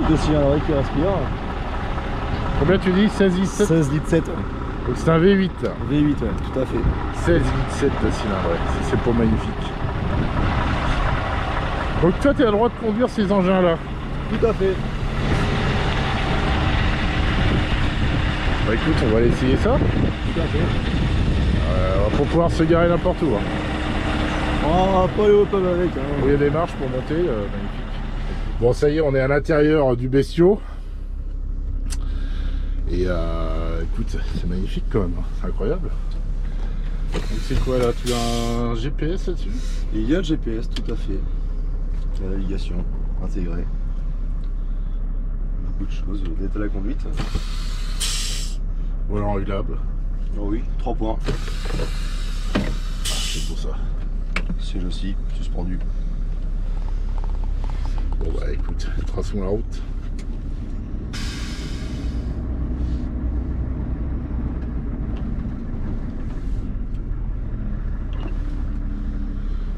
2 cylindres qui respire. Combien tu dis? 16 litres 7? 16 litres 7. Donc c'est un V8 là. V8, ouais, tout à fait. 16 litres 7 de cylindre, ouais. C'est pas magnifique. Donc toi tu as le droit de conduire ces engins là. Tout à fait. Bah écoute, on va aller essayer ça. Tout à fait. On va pouvoir se garer n'importe où. Hein. Oh, pas les hop avec. Hein. Il y a des marches pour monter, magnifique. Bon ça y est, on est à l'intérieur du bestiau. Et écoute, c'est magnifique quand même, c'est incroyable. Donc c'est quoi là? Tu as un GPS là-dessus? Il y a le GPS, tout à fait. La navigation intégrée. Beaucoup de choses, d'être à la conduite. Volant réglable. Oh oui, 3 points. Ah, c'est beau ça. Siège aussi, suspendu. Bon bah écoute, traçons la route.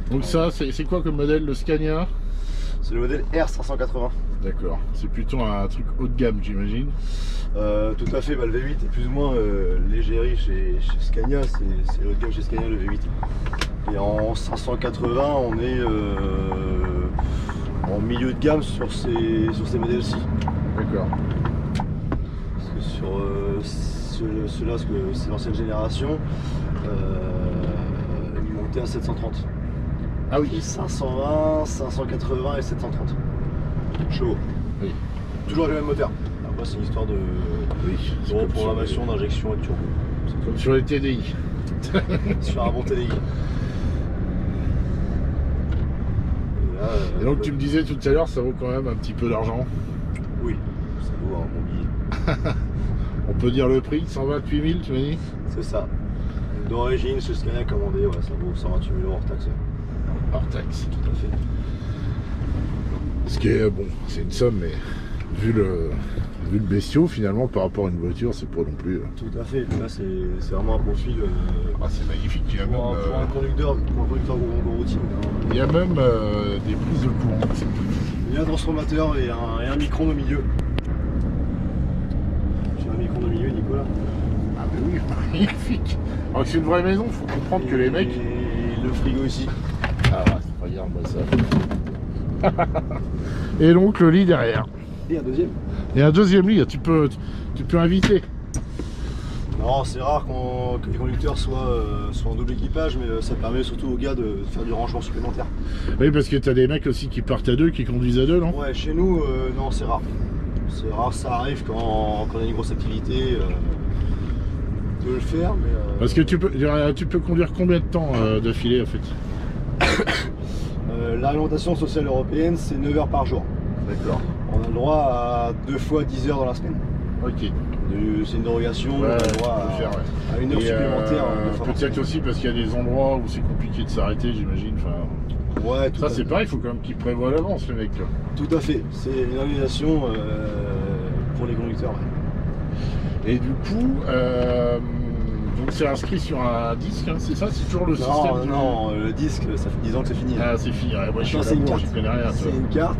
Donc ça, c'est quoi comme modèle, le Scania? C'est le modèle R580. D'accord, c'est plutôt un truc haut de gamme j'imagine. Tout à fait, bah, le V8 est plus ou moins l'égérie chez Scania, c'est le haut de gamme chez Scania le V8. Et en 580 on est en milieu de gamme sur ces modèles-ci. D'accord. Parce que sur ceux-là, c'est l'ancienne génération, ils montaient à 730. Ah oui. Et 520, 580 et 730 chevaux. Oui. Toujours le même moteur. Après c'est une histoire de reprogrammation, d'injection et de turbo. C'est comme sur les TDI. Sur un bon TDI. Et donc tu me disais tout à l'heure, ça vaut quand même un petit peu d'argent. Oui, ça vaut un bon billet. On peut dire le prix, 128 000 tu m'as dit? C'est ça. D'origine, ce Scania commandé, ouais, ça vaut 128 000 € hors taxe. Hors taxe. Tout à fait. Ce qui est bon, c'est une somme, mais vu le bestiau finalement par rapport à une voiture, c'est pas non plus. Tout à fait. Là, c'est vraiment un profil. Ah, c'est magnifique. Il y a même, pour un conducteur gros routier. Il y a même des prises de courant. Il y a un transformateur et un micro au milieu. Tu as un micro au milieu, Nicolas? Ah, mais oui, magnifique. Alors que c'est une vraie maison, il faut comprendre que les mecs. Et le frigo ici. Ah ouais, regarde-moi ça. Et donc le lit derrière. Et un deuxième. Et un deuxième lit, tu peux inviter. Non, c'est rare que les conducteurs soient en double équipage, mais ça permet surtout aux gars de faire du rangement supplémentaire. Oui, parce que t'as des mecs aussi qui partent à deux, qui conduisent à deux, non? Ouais, chez nous, non, c'est rare. C'est rare, ça arrive quand on a une grosse activité de le faire, mais... Parce que tu peux conduire combien de temps d'affilée en fait? La réglementation sociale européenne, c'est 9 heures par jour. D'accord. On a le droit à 2 fois 10 heures dans la semaine. Ok. C'est une dérogation, Ouais, on a le droit à une heure supplémentaire. Peut-être aussi parce qu'il y a des endroits où c'est compliqué de s'arrêter, j'imagine. Enfin, ouais, ça c'est pareil, il faut quand même qu'ils prévoient à l'avance le mec là. Tout à fait, c'est une organisation pour les conducteurs. Ouais. Et du coup, donc c'est inscrit sur un disque, hein, c'est ça? C'est toujours le système? Non, le disque, ça fait 10 ans que c'est fini. Ah, c'est fini, ouais, moi je suis c'est une là-bas, carte. j'y connais rien. C'est une carte.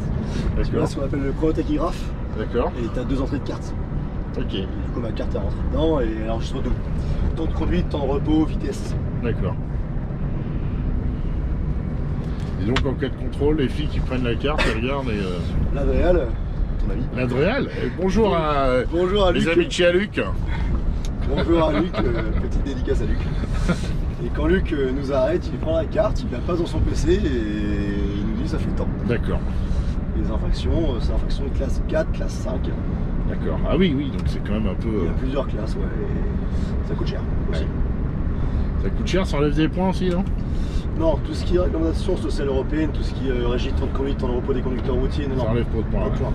Tu vois ce qu'on appelle le chronotachygraphe. D'accord. Et tu as 2 entrées de carte. Ok. Et du coup, ma carte est rentrée dedans et elle enregistre tout. Temps de conduite, temps de repos, vitesse. D'accord. Et donc en cas de contrôle, les filles qui prennent la carte, elles regardent et... L'Adréal, ton avis? L'Adréal. Bonjour à Luc. Les amis de chez à Luc. Bonjour à Luc, petite dédicace à Luc. Et quand Luc nous arrête, il prend la carte, il la passe dans son PC et il nous dit ça fait tant. D'accord. Les infractions, c'est infraction de classe 4, classe 5. D'accord. Ah oui, oui, donc c'est quand même un peu... Il y a plusieurs classes, ouais, et ça coûte cher aussi. Ouais. Ça coûte cher, ça enlève des points aussi, non? Non, tout ce qui est réglementation sociale européenne, tout ce qui est régit temps de conduite, temps de repos des conducteurs routiers, non. Ça enlève pas de points. Pas de points.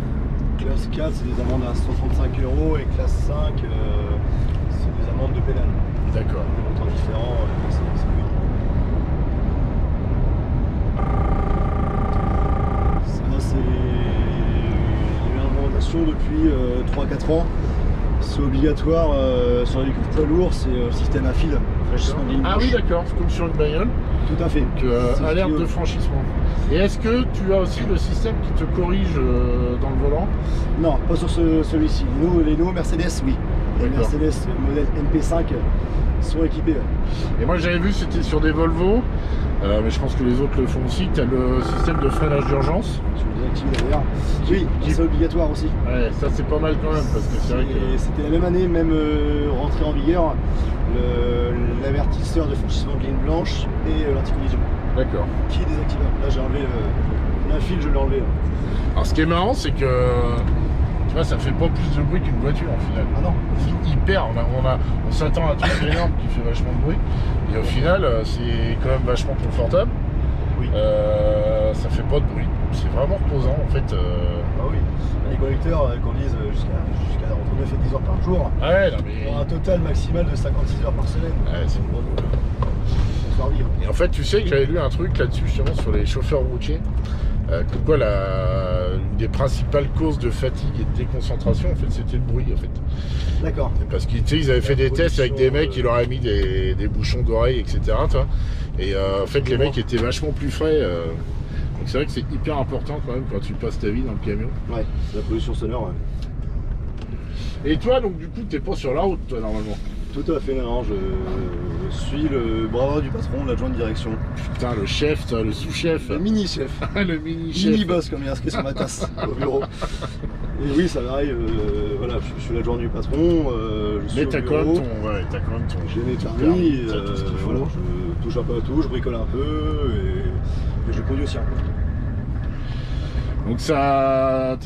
Classe 4, c'est des amendes à 135 € et classe 5, c'est des amendes de pédale. D'accord. Des montants différents, c'est plus. Ça, c'est une réglementation depuis 3-4 ans. C'est obligatoire sur les véhicules poids lourds, c'est le système à fil. Ah oui, d'accord, c'est comme sur une bagnole. Tout à fait. Alerte de franchissement. Et est-ce que tu as aussi le système qui te corrige dans le volant? Non, pas sur celui-ci. Les nouveaux Mercedes, oui. Les Mercedes modèle MP5 sont équipés. Et moi j'avais vu, c'était sur des Volvo, mais je pense que les autres le font aussi, tu as le système de freinage d'urgence. Sur les actifs d'ailleurs. Oui, c'est obligatoire aussi. Ouais, ça c'est pas mal quand même, parce que c'est vrai que... C'était la même année, même rentré en vigueur, l'avertisseur de franchissement de ligne blanche et l'anticollision. D'accord. Qui est désactivable. Là j'ai enlevé un fil, je l'ai enlevé. Alors ce qui est marrant, c'est que tu vois, ça fait pas plus de bruit qu'une voiture en final. Ah non. Hyper, on s'attend à un truc énorme qui fait vachement de bruit. Et au final, c'est quand même vachement confortable. Oui. Ça fait pas de bruit. C'est vraiment reposant en fait. Ah oui. Les conducteurs conduisent jusqu'à entre 9 et 10 heures par jour. Ah ouais, non, mais... Pour un total maximal de 56 heures par semaine. Ouais, c'est bon. Vivre. Et en fait, tu sais que j'avais lu un truc là-dessus justement sur les chauffeurs routiers. Pourquoi une des principales causes de fatigue et de déconcentration, en fait, c'était le bruit, en fait. D'accord. Parce qu'ils avaient fait des tests avec des mecs qui leur avaient mis des bouchons d'oreilles, etc. Toi. Et en fait, les mecs étaient vachement plus frais. Donc c'est vrai que c'est hyper important quand même quand tu passes ta vie dans le camion. Ouais, la pollution sonore. Ouais. Et toi, donc du coup, t'es pas sur la route, toi, normalement? Tout à fait, non, je suis le bras du patron, l'adjoint de direction. Putain, le chef, toi, le sous-chef. Le mini-chef. Le mini-chef. Mini-boss, comme il y a inscrit sur ma tasse au bureau. Et oui, ça m'arrive, voilà, je suis l'adjoint du patron, je suis mais t'as quand même ton... J'ai mes permis, voilà, je touche un peu à tout, je bricole un peu, et je conduis aussi un peu. Donc ça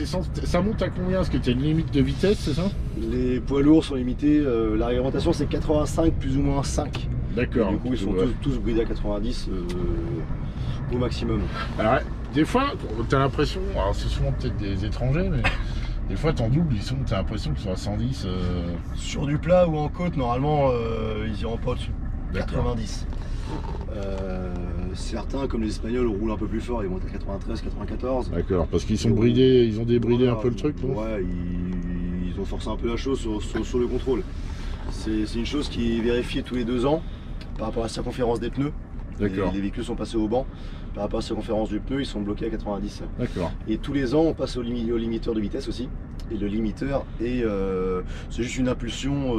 monte à combien? Parce que tu as une limite de vitesse, c'est ça? Les poids lourds sont limités, la réglementation c'est 85 plus ou moins 5. D'accord. Du coup ils sont tous bridés à 90 au maximum. Alors des fois, tu as l'impression, alors c'est souvent peut-être des étrangers, mais des fois t'en doubles, tu as l'impression qu'ils sont à 110. Sur du plat ou en côte, normalement ils iront pas au-dessus. 90. Certains, comme les Espagnols, roulent un peu plus fort, ils vont être à 93, 94. D'accord, parce qu'ils sont bridés, ils ont débridé un peu le truc, non? Ouais, ils ont forcé un peu la chose sur le contrôle. C'est une chose qui est vérifiée tous les 2 ans par rapport à la circonférence des pneus. D'accord. Les véhicules sont passés au banc. Par rapport à la circonférence du pneu, ils sont bloqués à 90. D'accord. Et tous les ans, on passe au limiteur de vitesse aussi. Et le limiteur est c'est juste une impulsion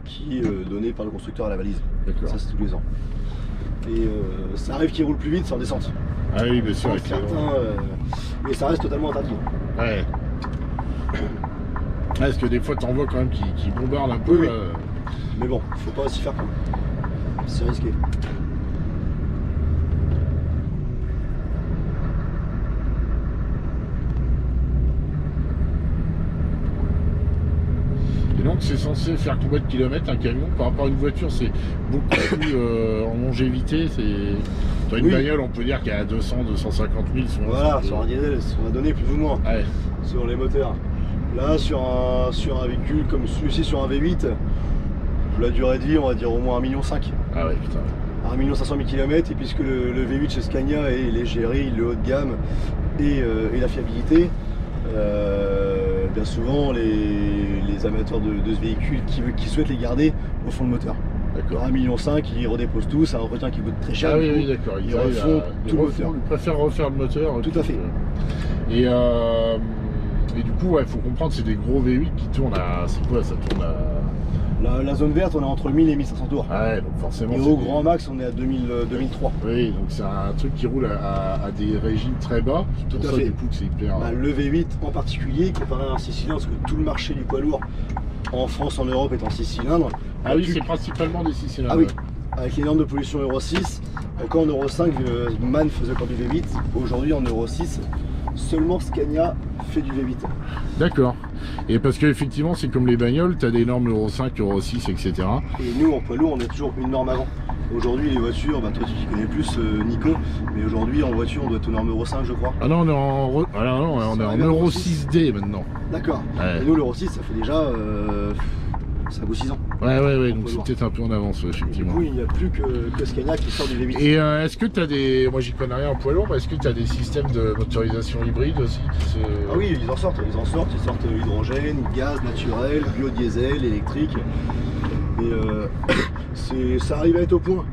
qui est donnée par le constructeur à la valise. D'accord. Ça, c'est tous les ans. Et ça arrive qu'ils roulent plus vite sans descente. Ah oui, bien sûr. Mais ça reste totalement interdit. Ouais. Parce que des fois, t'en vois quand même qui bombardent un peu. Oui. Mais bon, faut pas aussi faire comme. C'est risqué. Et donc c'est censé faire combien de kilomètres un camion? Par rapport à une voiture, c'est beaucoup plus en longévité. Dans une bagnole, on peut dire qu'il y a 200, 250 000. Voilà, sur un diesel, on a donné plus ou moins. Ouais. Sur les moteurs. Là, sur un véhicule comme celui-ci, sur un V8, la durée de vie, on va dire au moins 1,5 million. Ah ouais, putain. 1 500 000 km, et puisque le V8 chez Scania est l'égérie, le haut de gamme et la fiabilité, bien souvent les amateurs de ce véhicule qui souhaitent les garder au fond de moteur. D'accord. 1,5 million, ils redéposent tout, c'est un entretien qui coûte très cher. Ah oui, d'accord. Ils refont tout le moteur. Ils préfèrent refaire le moteur. Tout à fait. Et du coup, il faut comprendre, c'est des gros V8 qui tournent à... C'est quoi, ça tourne à... La zone verte, on est entre 1000 et 1500 tours. Ah ouais, donc forcément. Et au grand max, on est à 2003. Oui, donc c'est un truc qui roule à des régimes très bas. Tout à ça, fait. Du coup, c'est hyper... Le V8 en particulier, comparé à un 6 cylindres, parce que tout le marché du poids lourd en France, en Europe, est en 6 cylindres. Ah oui, c'est principalement des 6 cylindres. Ah oui, avec les normes de pollution Euro 6. Encore en Euro 5, MAN faisait encore du V8. Aujourd'hui, en Euro 6, seulement Scania fait du V8. D'accord. Et parce qu'effectivement, c'est comme les bagnoles, tu as des normes Euro 5, Euro 6, etc. Et nous, en poids lourd, on est toujours une norme avant. Aujourd'hui, les voitures, toi tu connais plus, Nico, mais aujourd'hui, en voiture, on doit être aux normes Euro 5, je crois. Ah non, on est en Euro 6D maintenant. D'accord. Ouais. Et nous, l'Euro 6, ça fait déjà... ça vaut 6 ans. Ouais, donc c'est peut-être un peu en avance, effectivement. Du coup, il n'y a plus que Scania qui sort du V8. Et est-ce que tu as des... Moi, j'y connais rien en poids lourd, mais est-ce que tu as des systèmes de motorisation hybride aussi Ah oui, ils sortent hydrogène, gaz naturel, biodiesel, électrique. Et ça arrive à être au point.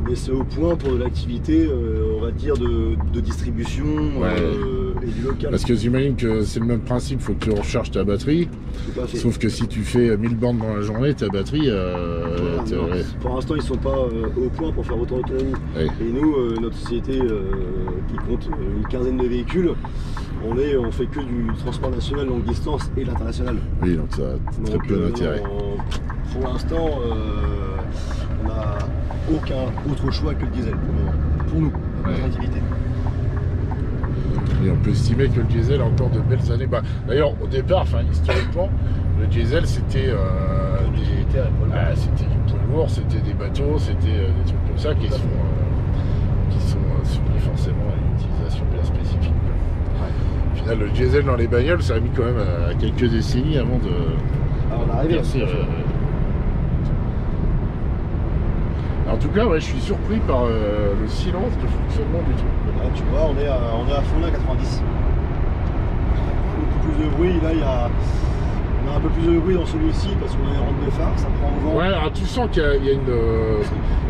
mais c'est au point pour de l'activité, on va dire, de distribution et du local. Parce que j'imagine que c'est le même principe, il faut que tu recharges ta batterie. Tout à fait. Sauf que si tu fais 1000 bornes dans la journée, ta batterie... Pour l'instant, ils sont pas au point pour faire autant d'autonomie. Ouais. Et nous, notre société qui compte une quinzaine de véhicules, on fait que du transport national longue distance et l'international. Oui, donc ça a très peu d'intérêt. Pour l'instant, on n'a aucun autre choix que le diesel pour nous, notre activité. Et on peut estimer que le diesel a encore de belles années. Bah, d'ailleurs, au départ, historiquement, le diesel c'était c'était du poids lourd, c'était des bateaux, c'était des trucs comme ça qui sont soumis forcément à une utilisation bien spécifique. Au final, le diesel dans les bagnoles, ça a mis quand même à quelques décennies avant de. On arrive. En tout cas, je suis surpris par le silence de fonctionnement du truc. Là, tu vois, on est à fond là, 90. Beaucoup plus de bruit, là on a un peu plus de bruit dans celui-ci parce qu'on a une rampe de phare, ça prend au vent. Ouais, alors tu sens qu'il y a une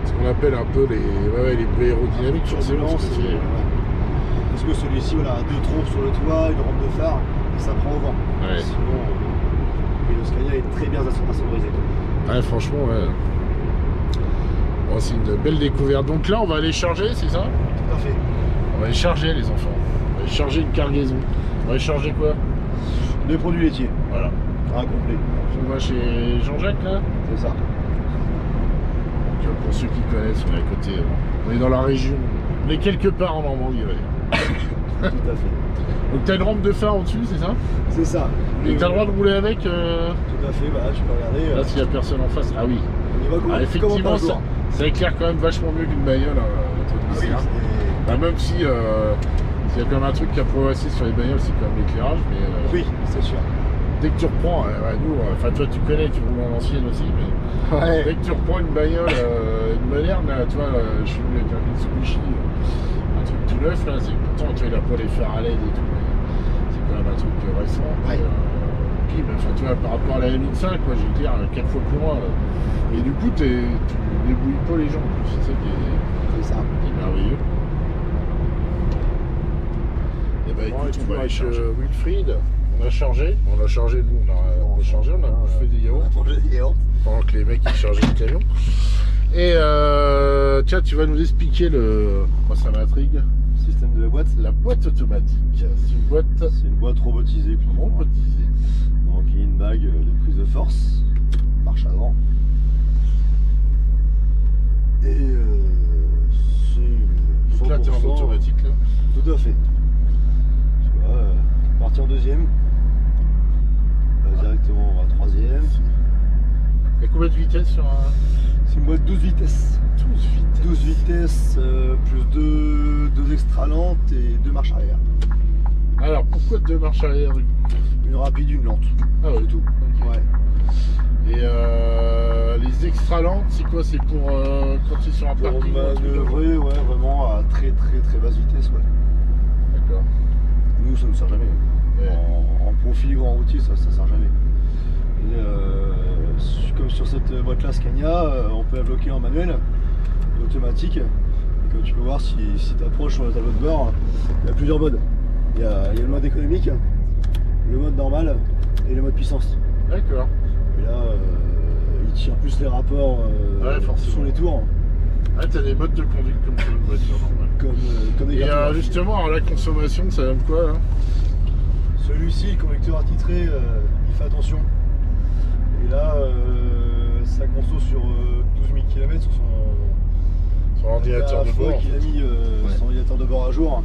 ce qu'on appelle un peu les bruits aérodynamiques forcément. Parce que celui-ci, a deux trompes sur le toit, une rampe de phare, et ça prend au vent. Ouais. Sinon, le Scania est très bien insonorisé. Ouais, franchement, Bon, c'est une belle découverte. Donc là, on va aller charger, c'est ça? Tout à fait. On va aller charger, les enfants. On va aller charger une cargaison. On va aller charger quoi? Des produits laitiers. Voilà. Un complet. On va chez Jean-Jacques, là? C'est ça. Donc, pour ceux qui connaissent, on est à côté. On est dans la région. On est quelque part en Normandie, Tout à fait. Donc t'as une rampe de phare au-dessus, c'est ça? C'est ça. Et t'as le droit de rouler avec Tout à fait, tu peux regarder. Là, s'il n'y a personne en face. Ah oui. On y va Effectivement, ça éclaire quand même vachement mieux qu'une bagnole. Même si s'il y a quand même un truc qui a progressé sur les bagnoles, c'est quand même l'éclairage. Oui, c'est sûr. Dès que tu reprends, nous, toi tu connais, tu roules en ancienne aussi, mais dès que tu reprends une bagnole, une moderne, je suis venu avec un Mitsubishi, un truc tout neuf, là, c'est pourtant il a pas les fers à LED et tout, mais c'est quand même un truc récent. Puis, par rapport à la M5, j'ai dire 4 fois plus loin. Et du coup, tu débouilles pas les gens, c'est ça qui est merveilleux. Et bah écoute, on va aller charger. Wilfried, on a chargé, nous on a rechargé, on a bouffé des yaourts. Pendant que les mecs ils chargeaient le camion. Et tiens, tu vas nous expliquer moi ça m'intrigue. Système de la boîte. La boîte automatique. C'est une boîte robotisée. Donc il y a une bague de prise de force, marche avant. Et c'est donc là t'es en automatique là. Tout à fait. Tu vois, partir en deuxième. Directement à troisième. Il y a combien de vitesses sur un... C'est une boîte 12 vitesses. 12 vitesses, plus 2 extra lentes et 2 marches arrière. Alors pourquoi 2 marches arrière? Une rapide, une lente. Ah ouais, tout. Okay. Ouais. Et les extra lentes, c'est quoi? C'est pour quand tu es sur un parking? Pour manœuvrer, vraiment à très basse vitesse, D'accord. Nous, ça nous sert jamais. Ouais. En profil grand routier, ça sert jamais. Et, comme sur cette boîte-là Scania, on peut la bloquer en manuel, automatique. Donc, tu peux voir si tu approches sur le tableau de bord, il y a plusieurs modes. Il y a le mode économique, le mode normal et le mode puissance. D'accord. Et là, il tire plus les rapports sur les tours. Ah, t'as des modes de conduite comme sur une voiture normale. Comme des et justement, alors, la consommation, ça donne quoi là? Celui-ci, le conducteur attitré, il fait attention. Et là, ça conso sur 12 000 km sur son ordinateur de bord. Il a mis son ordinateur de bord à jour.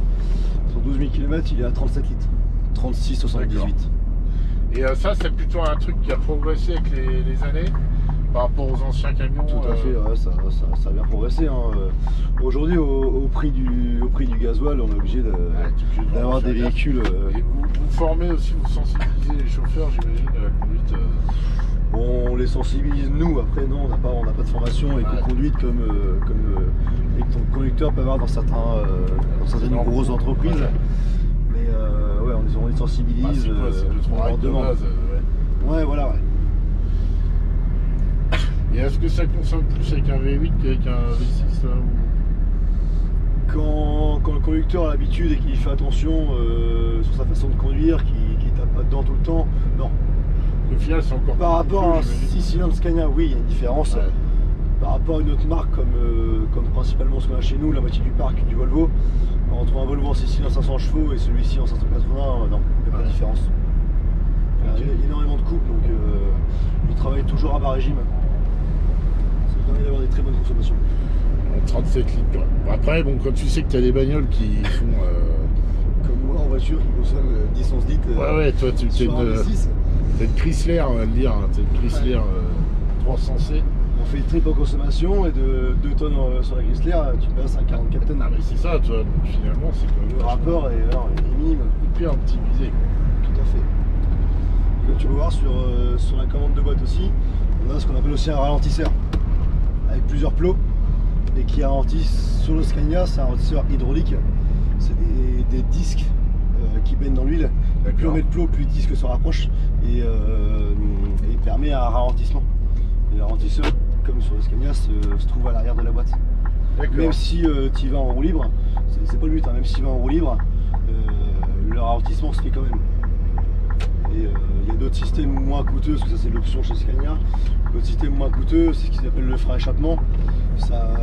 Sur 12 000 km, il est à 37 litres. 36,78. Et ça, c'est plutôt un truc qui a progressé avec les années par rapport aux anciens camions. Tout à fait, ça a bien progressé. Aujourd'hui, au prix du gasoil, on est obligé d'avoir des véhicules. Et vous formez aussi, vous sensibilisez les chauffeurs, j'imagine, à la conduite. On les sensibilise nous, après non, on n'a pas de formation éco-conduite comme les conducteurs peuvent avoir dans certaines grosses entreprises. Mais on les sensibilise. C'est 2-3 règles de base. Ouais, voilà. Et est-ce que ça consomme plus avec un V8 qu'avec un V6 là, ou... Quand le conducteur a l'habitude et qu'il fait attention sur sa façon de conduire, qu'il tape pas dedans tout le temps, non. Au final, c'est encore Par rapport à un j'imagine. 6 cylindres Scania, oui, il y a une différence. Ouais. Par rapport à une autre marque comme principalement ce qu'on a chez nous, la moitié du parc du Volvo, entre un Volvo en 6 cylindres 500 chevaux et celui-ci en 580, non, il n'y a pas de différence. Il y a énormément de couples, donc ils travaillent toujours à bas régime. Ça permet d'avoir des très bonnes consommations. 37 litres. Quoi. Bon, après, bon, quand tu sais que tu as des bagnoles qui font. Comme moi en voiture qui consomme 10-11 litres. Ouais, toi, tu sur un V6. t'as une Chrysler, on va le dire. T'as une Chrysler 300C. On fait le triple en consommation et de 2 tonnes sur la Chrysler, tu passes à 44 tonnes. Ah, mais c'est ça, toi. Donc, finalement, c'est quand même. Le rapport est, alors, est minime. Hyper optimisé. Tout à fait. Et comme tu peux voir sur la commande de boîte aussi, on a ce qu'on appelle aussi un ralentisseur avec plusieurs plots et qui ralentissent sur le Scania. C'est un ralentisseur hydraulique, c'est des disques qui baignent dans l'huile. Plus on met de plots, plus le disque se rapproche et permet un ralentissement. Et le ralentisseur, comme sur le Scania, se trouve à l'arrière de la boîte. Même si tu y vas en roue libre, c'est pas le but, hein, même si tu vas en roue libre, le ralentissement se fait quand même. Et il y a d'autres systèmes moins coûteux, parce que ça c'est l'option chez Scania. D'autres systèmes moins coûteux, c'est ce qu'ils appellent le frein échappement. Ça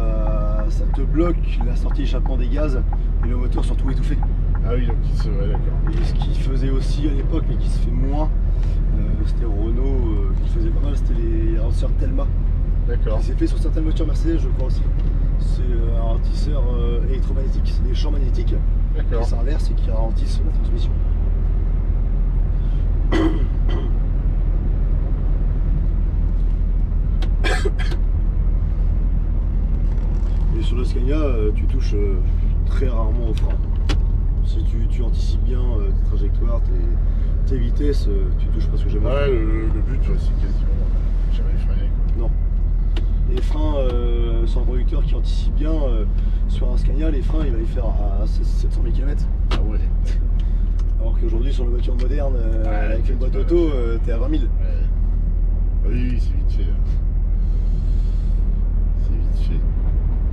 te bloque la sortie échappement des gaz et le moteur surtout étouffé. Ah oui, donc il se. Ouais, d'accord. Et ce qu'ils faisaient aussi à l'époque, mais qui se fait moins, c'était Renault qui le faisait pas mal, c'était les ralentisseurs Telma. D'accord. C'est fait sur certaines voitures Mercedes, je crois aussi. C'est un ralentisseur électromagnétique, c'est des champs magnétiques D'accord. qui s'inversent et qui ralentissent la transmission. Et sur le Scania, tu touches très rarement au frein. Si tu anticipes bien tes trajectoires, tes vitesses, tu touches presque jamais au frein. Ouais, le but, ouais, c'est quasiment jamais freiner. Non. Les freins sur un conducteur qui anticipe bien, sur un Scania, les freins il va les faire à 700 000 km. Ah ouais. Alors qu'aujourd'hui sur les voitures modernes, avec une boîte auto, t'es à 20 000. Ouais. Oui, c'est vite fait. C'est vite fait.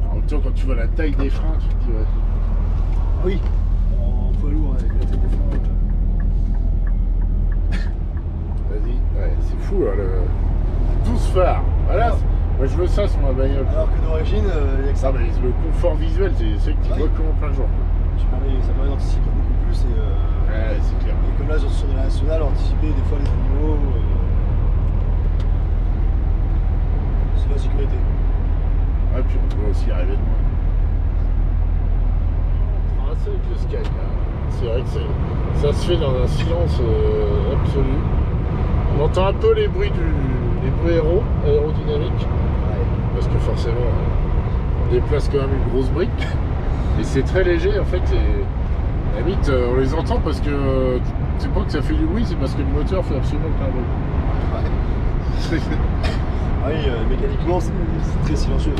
En même temps, quand tu vois la taille des freins, tu te dis ouais. Ah oui, en poids lourd avec la tête des freins. Vas-y, ouais, c'est fou là, le 12 phares. Voilà, moi je veux ça sur ma bagnole. Alors que d'origine, il y a que ça. Ça, mais le confort visuel, c'est que tu vois comment plein de jours. Ça permet d'anticiper beaucoup plus. Ouais, c'est clair. Et comme là sur la nationale, anticiper des fois les animaux. C'est la sécurité. Ouais, puis on peut aussi arriver de loin. Ah, c'est avec le Scania. C'est vrai que ça se fait dans un silence absolu. On entend un peu les bruits aérodynamiques. Ouais. Parce que forcément, on déplace quand même une grosse brique. Et c'est très léger en fait. Et à la limite, on les entend parce que c'est pas que ça fait du bruit, c'est parce que le moteur fait absolument aucun bruit. Ah oui, mécaniquement, c'est très silencieux.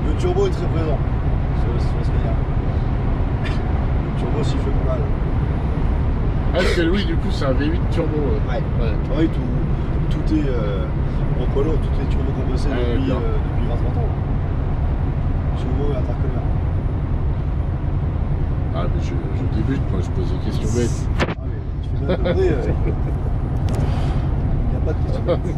Le turbo est très présent sur le Scania. Le turbo s'il fait pas mal. Ah, parce que oui, du coup, c'est un V8 turbo. Ouais. Oui, tout est en poids lourd, tout est turbo compressé depuis 20-30 ans. Turbo et intercooler. Ah, mais je débute, moi, je pose des questions bêtes. Ah oui, tu fais bien demander. Il n'y a pas de question bête.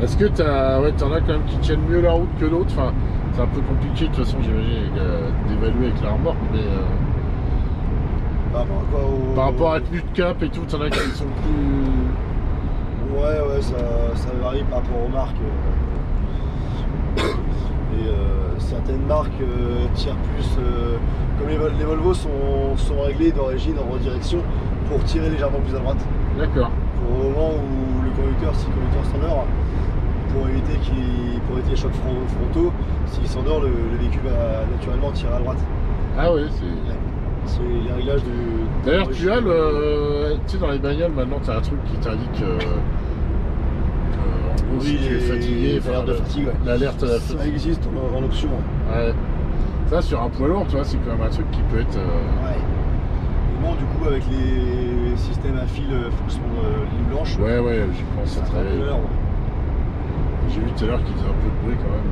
Est-ce que t'en as quand même qui tiennent mieux la route que d'autres? Enfin, c'est un peu compliqué de toute façon, j'imagine, d'évaluer avec la remorque, mais par rapport à la tenue de cap et tout, t'en as qui sont plus. Ouais, ça varie par rapport aux marques. Et certaines marques tirent plus. Comme les Volvo sont réglés d'origine en redirection pour tirer légèrement plus à droite. D'accord. Pour au moment où le conducteur, si le conducteur s'endort, pour éviter les chocs frontaux, s'il s'endort, le véhicule va naturellement tirer à droite. Ah ouais, c'est les réglages du. D'ailleurs, tu as tu sais, dans les bagnoles maintenant, tu as un truc qui t'indique en si tu es fatigué, l'alerte de fatigue, ouais. L'alerte à la fatigue. Ça existe en option. Ouais. Ça, sur un poids lourd, tu vois, c'est quand même un truc qui peut être. Ouais. Et bon, du coup, avec les systèmes à fil fonction ligne blanche. Ouais, j'y pense à travailler. J'ai vu tout à l'heure qu'il faisait un peu de bruit quand même.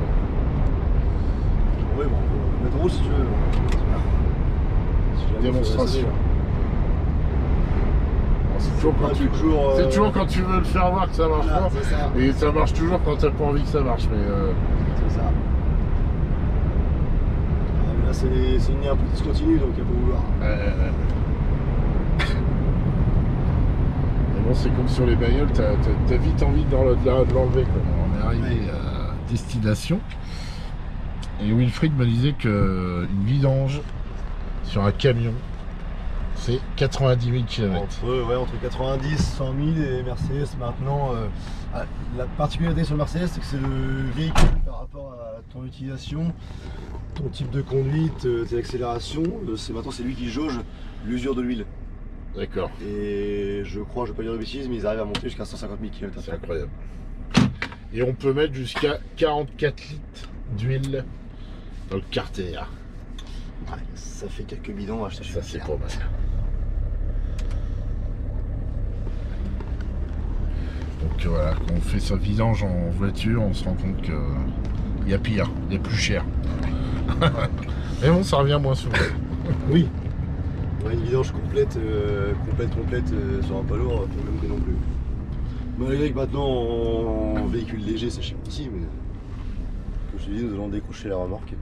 Oui, bon, on peut mettre en route si tu veux. Si démonstration. C'est toujours quand tu veux le faire voir que ça marche pas. Ça. Et ça marche toujours quand t'as pas envie que ça marche. Mais c'est ça. Ah, là, c'est une un peu discontinue, donc il n'y a pas vouloir. Mais bon, c'est comme sur les bagnoles, t'as vite envie de l'enlever. On est arrivé à destination. Et Wilfried me disait qu'une vidange sur un camion, c'est 90 000 km. Entre 90 100 000 et Mercedes maintenant. La particularité sur le Mercedes, c'est que c'est le véhicule par rapport à ton utilisation, ton type de conduite, tes accélérations. Maintenant, c'est lui qui jauge l'usure de l'huile. D'accord. Et je crois, je ne vais pas dire de bêtises, mais ils arrivent à monter jusqu'à 150 000 km. C'est incroyable. Et on peut mettre jusqu'à 44 litres d'huile dans le carter. Ouais, ça fait quelques bidons à acheter. Ça, c'est pas mal. Donc voilà, quand on fait sa vidange en voiture, on se rend compte qu'il y a pire, il y a plus cher. Mais bon, ça revient moins souvent. Oui. Ouais, une vidange complète sur un poids lourd, pas même que non plus. Malgré que maintenant en véhicule léger c'est cher aussi, mais comme je te dis, nous allons décrocher la remorque.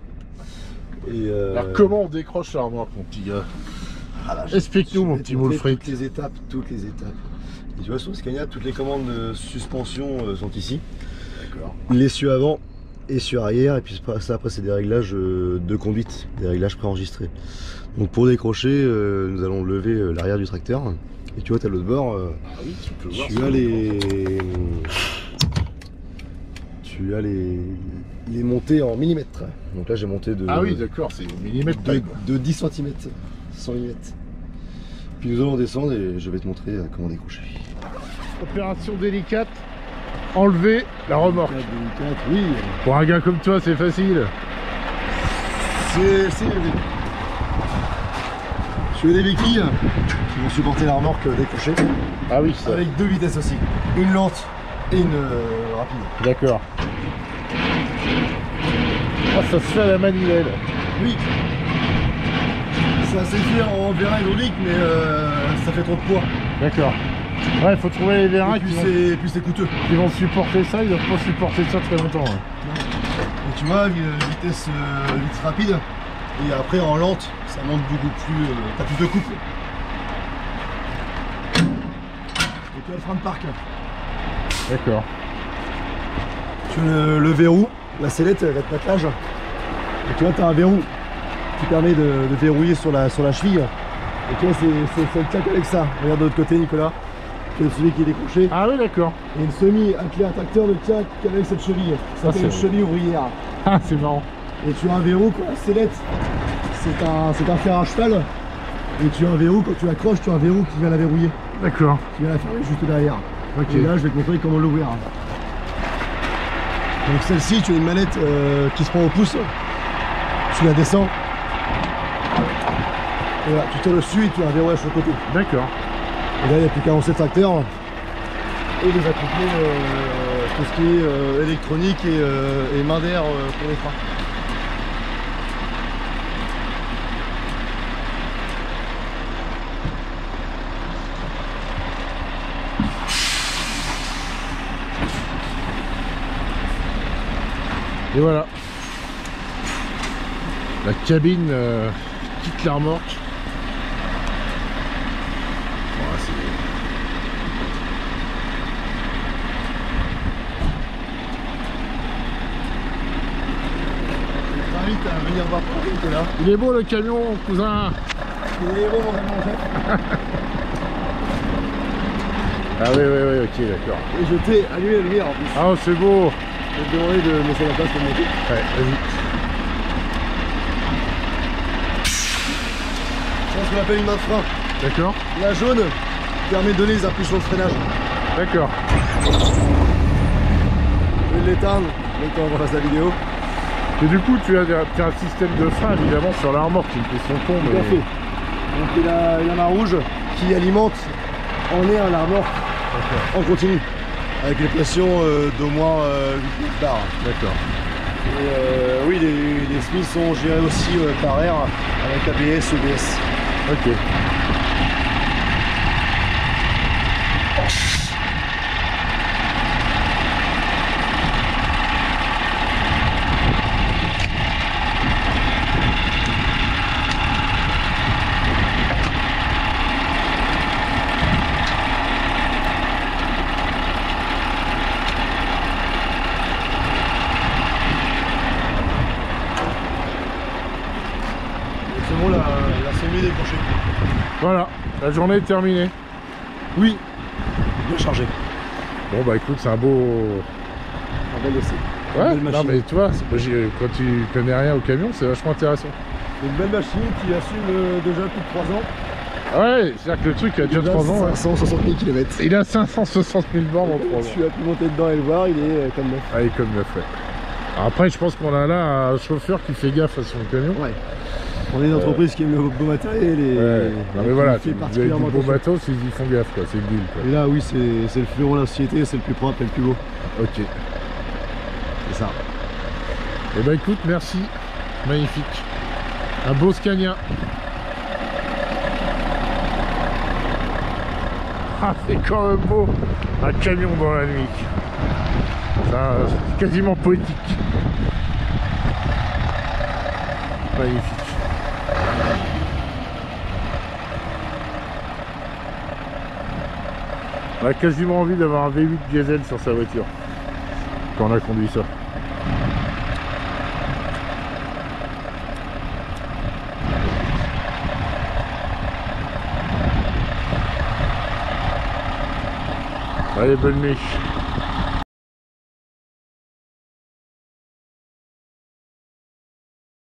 Et alors comment on décroche la remorque, mon petit gars? Explique-nous, mon petit Wilfried. Toutes les étapes. Et tu vois, sur le Scania, toutes les commandes de suspension sont ici. D'accord. L'essieu avant, essieu arrière, et puis ça après c'est des réglages de conduite, des réglages préenregistrés. Donc pour décrocher, nous allons lever l'arrière du tracteur. Et tu vois, tu as l'autre bord, oui, tu as les montées en millimètres. Donc là j'ai monté de... Ah oui, d'accord, c'est au millimètre de 10 cm, 100 mm. Puis nous allons descendre et je vais te montrer comment décrocher. Opération délicate, enlever la remorque. Délicate, oui. Pour un gars comme toi, c'est facile. C'est je fais des béquilles qui vont supporter la remorque décrochée. Ah oui, ça. Avec deux vitesses aussi. Une lente et une rapide. D'accord. Ah, ça se fait à la manivelle. Oui. Ça s'est fait en vérin hydraulique, mais ça fait trop de poids. D'accord. Ouais, il faut trouver les vérins et puis c'est coûteux. Qui vont supporter ça, ils doivent pas supporter ça très longtemps. Ouais. Et tu vois, vitesse rapide. Et après en lente, ça monte beaucoup plus. T'as plus de couple. Et tu as le frein de parc. D'accord. Tu as le verrou, la sellette, la plaquage. Et tu vois, tu as un verrou qui permet de verrouiller sur la cheville. Et tu vois, c'est le claque avec ça. Regarde de l'autre côté, Nicolas. Tu as celui qui est décroché. Ah oui, d'accord. Et une semi attelée à tracteur de claque avec cette cheville. Ça s'appelle une cheville ouvrière. Ah, c'est marrant. Et tu as un verrou, quoi, la sellette. C'est un fer à cheval. Et tu as un verrou, quand tu l'accroches, tu as un verrou qui vient la verrouiller. D'accord. Qui vient la fermer juste derrière. Ok. Et là, je vais te montrer comment l'ouvrir. Donc celle-ci, tu as une manette qui se prend au pouce. Tu la descends. Et là, tu tires dessus et tu as un verrouillage sur le côté. D'accord. Et là, il n'y a plus qu'à lancer le tracteur. Et les accoupler tout ce qui est électronique et main d'air pour les freins. Et voilà, la cabine quitte la remorque. Voilà, je t'invite à venir voir Nicolas. Il est beau le camion, cousin. Il est beau mon camion. Ah oui, ok, d'accord. Et je t'ai allumé la lumière en plus. Ah, c'est beau. Je vais te demander de me laisser la place pour monter. Ouais, vas-y. C'est ce qu'on appelle une main de frein. D'accord. La jaune permet de donner les impulsions de freinage. D'accord. vais l'éteindre, le temps qu'on fasse la vidéo. Et du coup, tu as un système de frein évidemment sur la remorque qui me fait son ton. Tout à fait. Donc il a la rouge qui alimente en air la remorque en continu. Avec les pressions d'au moins 8 bars. D'accord. Et oui, les Smiths sont gérés aussi par air avec ABS, EBS. Ok. C'est bon, la semi est décrochée. Voilà, la journée est terminée. Oui, bien chargé. Bon bah écoute, c'est un beau... Un bel essai. Ouais, Une belle non machine. mais tu vois, quand tu connais rien au camion, c'est vachement intéressant. Une belle machine qui assume déjà plus de 3 ans. Ouais, c'est-à-dire que le truc a déjà 3 ans. Ouais. 560 000 km. Il a 560 000 bornes en 3 ans. Tu as pu monter dedans et le voir, il est comme neuf. Ah, il est comme neuf, ouais. Alors après, je pense qu'on a là un chauffeur qui fait gaffe à son camion. Ouais. On est une entreprise qui aime le beau matériel et, Ouais. Non mais et voilà, qui fait vous avez du particulièrement beau attention. matos, ils y font gaffe, quoi. C'est le deal, quoi. Et là, oui, c'est le fleuron de la société, c'est le plus propre et le plus beau. Ok. C'est ça. Et bah écoute, merci. Magnifique. Un beau Scania. Ah, c'est quand même beau. Un camion dans la nuit. C'est quasiment poétique. Magnifique. On a quasiment envie d'avoir un V8 diesel sur sa voiture quand on a conduit ça. Allez, bonne nuit.